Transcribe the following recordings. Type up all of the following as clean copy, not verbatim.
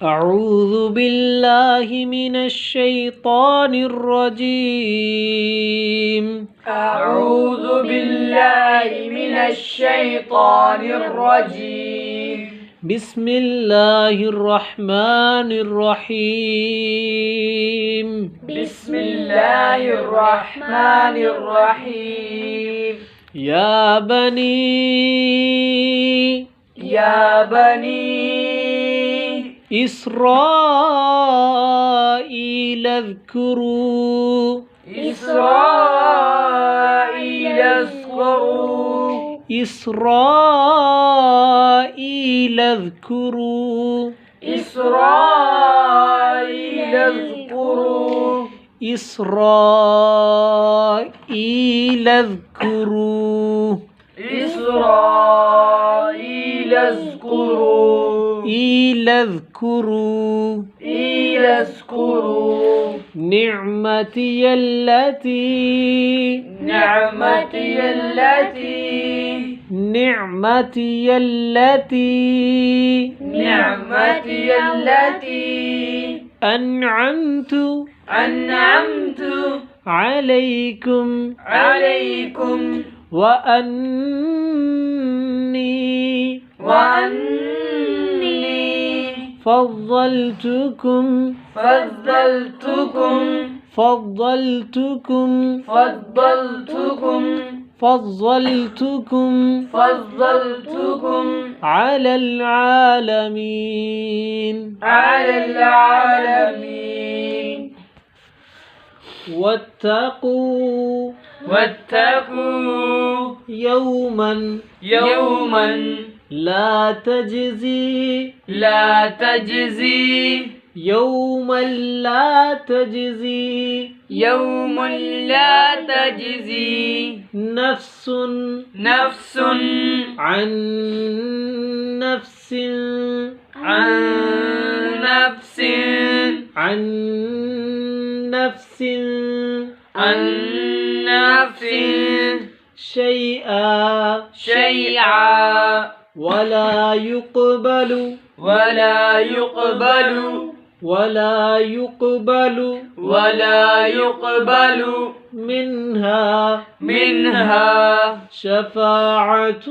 أعوذ بالله من الشيطان الرجيم. أعوذ بالله من الشيطان الرجيم. بسم الله الرحمن الرحيم. بسم الله الرحمن الرحيم. يا بني إسرائيل اذكروا إسرائيل اذكروا إسرائيل اذكروا إسرائيل اذكروا إسرائيل اذكروا اذكروا نعمتي التي أنعمت عليكم وأني فضلتكم على العالمين. واتقوا يوما لا تجزي نفس عن نفس شيئا ولا يقبل منها شفاعة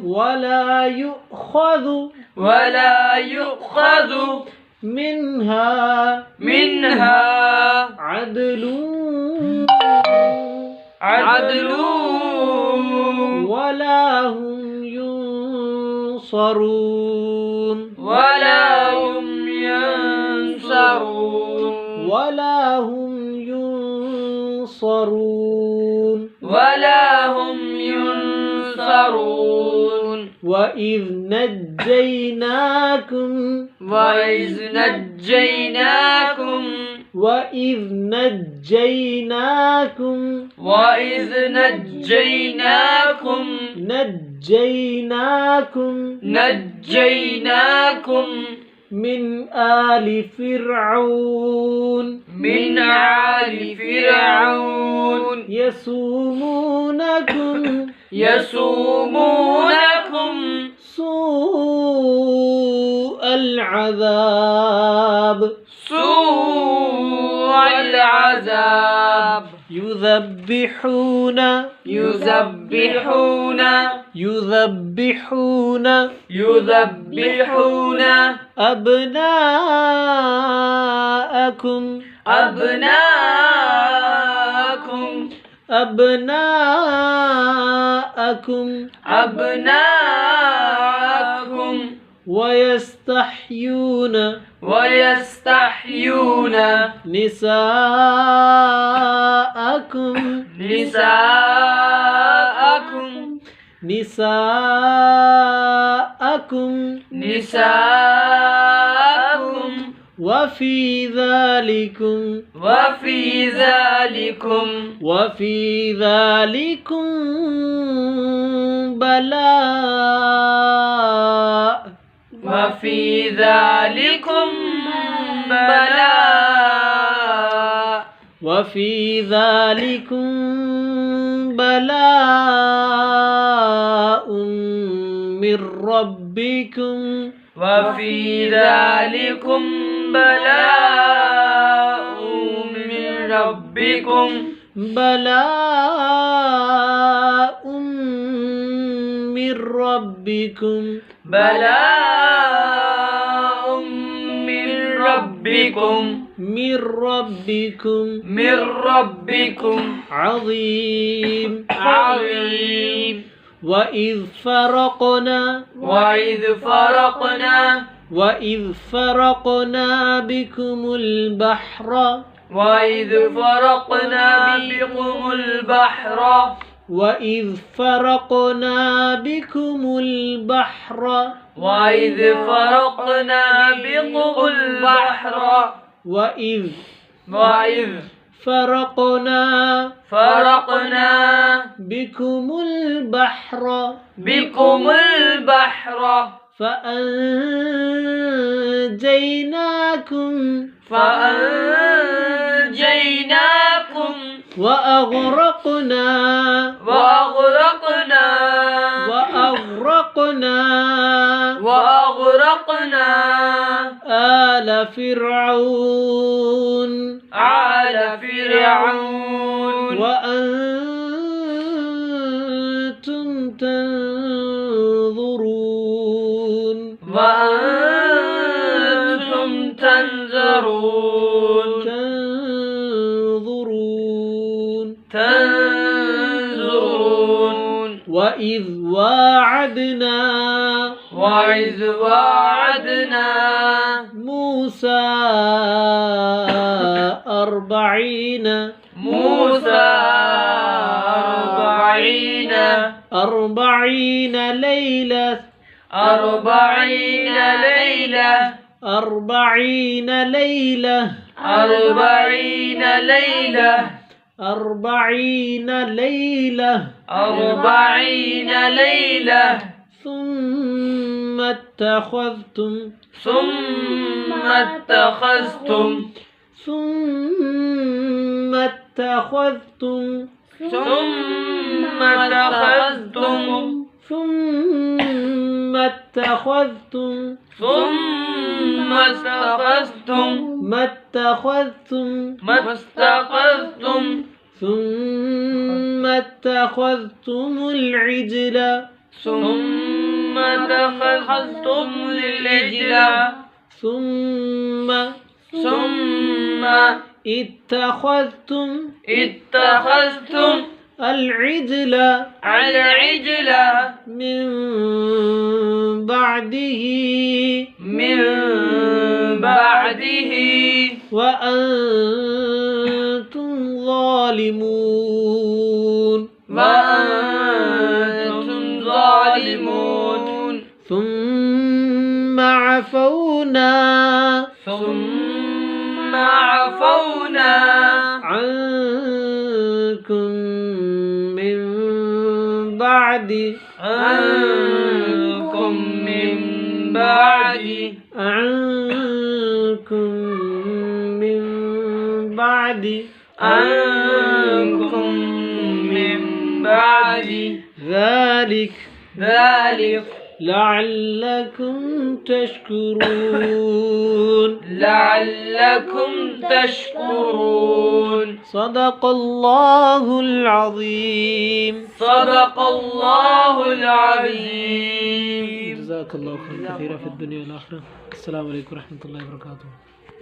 ولا يؤخذ منها عدل ولا هم ينصرون. وإذ نجيناكم من آل فرعون يسومونكم سوء العذاب يذبحون أبناءكم ويستحيون نساءكم وفي ذلكم بلاء من ربكم وفي ذلكم بلاء من ربكم بلاء من ربكم بلاء من ربكم من ربكم عظيم وإذ فرقنا بكم البحر فأنجيناكم وأغرقنا آل فرعون وأنتم تنظرون وإذ واعدنا موسى 40 ليلة 40 ليلة ثم اتخذتم العجل ثم اتخذتم العجل من بعده وأنتم ظالمون ثم عفونا عنكم من بعد ذلك لعلكم تشكرون صدق الله العظيم جزاك الله خير كثيرا في الدنيا والآخرة. السلام عليكم ورحمة الله وبركاته.